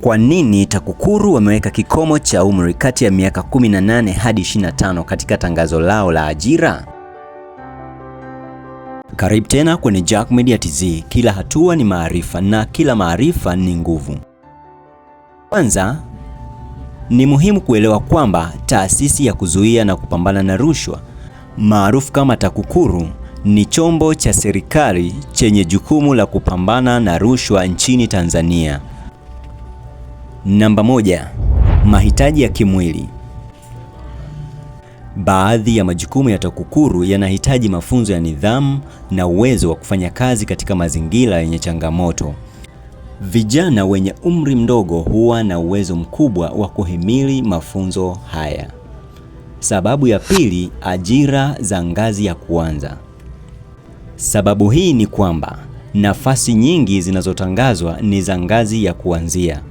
Kwa nini TAKUKURU wameweka kikomo cha umri kati ya miaka 18 hadi 25 katika tangazo lao la ajira? Karibu tena kwenye Jack Media TZ. Kila hatua ni maarifa na kila maarifa ni nguvu. Kwanza, ni muhimu kuelewa kwamba taasisi ya kuzuia na kupambana na rushwa maarufu kama TAKUKURU ni chombo cha serikali chenye jukumu la kupambana na rushwa nchini Tanzania. Namba 1. Mahitaji ya kimwili. Baadhi ya majukumu ya TAKUKURU yanahitaji mafunzo ya nidhamu na uwezo wa kufanya kazi katika mazingira yenye changamoto. Vijana wenye umri mdogo huwa na uwezo mkubwa wa kuhimili mafunzo haya. Sababu ya pili, ajira za ngazi ya kwanza. Sababu hii ni kwamba nafasi nyingi zinazotangazwa ni za ngazi ya kuanzia,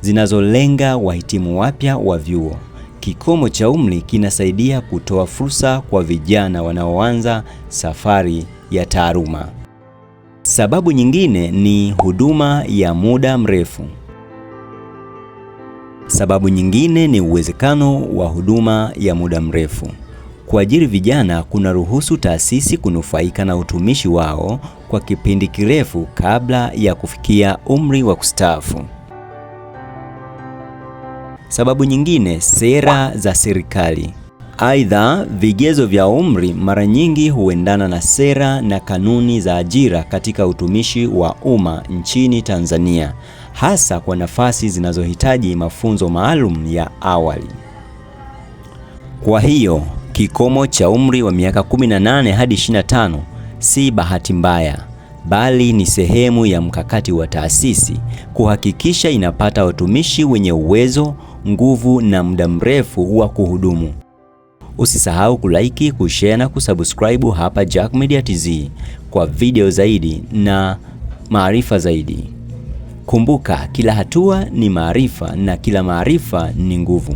zinazolenga wahitimu wapya wa vyuo. Kikomo cha umri kinasaidia kutoa fursa kwa vijana wanaoanza safari ya taaluma. Sababu nyingine ni huduma ya muda mrefu. Sababu nyingine ni uwezekano wa huduma ya muda mrefu. Kuajiri vijana kuna ruhusu taasisi kunufaika na utumishi wao kwa kipindi kirefu kabla ya kufikia umri wa kustaafu. Sababu nyingine, sera za serikali. Aidha, vigezo vya umri mara nyingi huendana na sera na kanuni za ajira katika utumishi wa umma nchini Tanzania, hasa kwa nafasi zinazohitaji mafunzo maalum ya awali. Kwa hiyo, kikomo cha umri wa miaka 18 hadi 25 si bahati mbaya, bali ni sehemu ya mkakati wa taasisi kuhakikisha inapata watumishi wenye uwezo, nguvu na muda mrefu wa kuhudumu. Usisahau kulike, kushare na kusubscribe hapa Jack Media TZ kwa video zaidi na maarifa zaidi. Kumbuka, kila hatua ni maarifa na kila maarifa ni nguvu.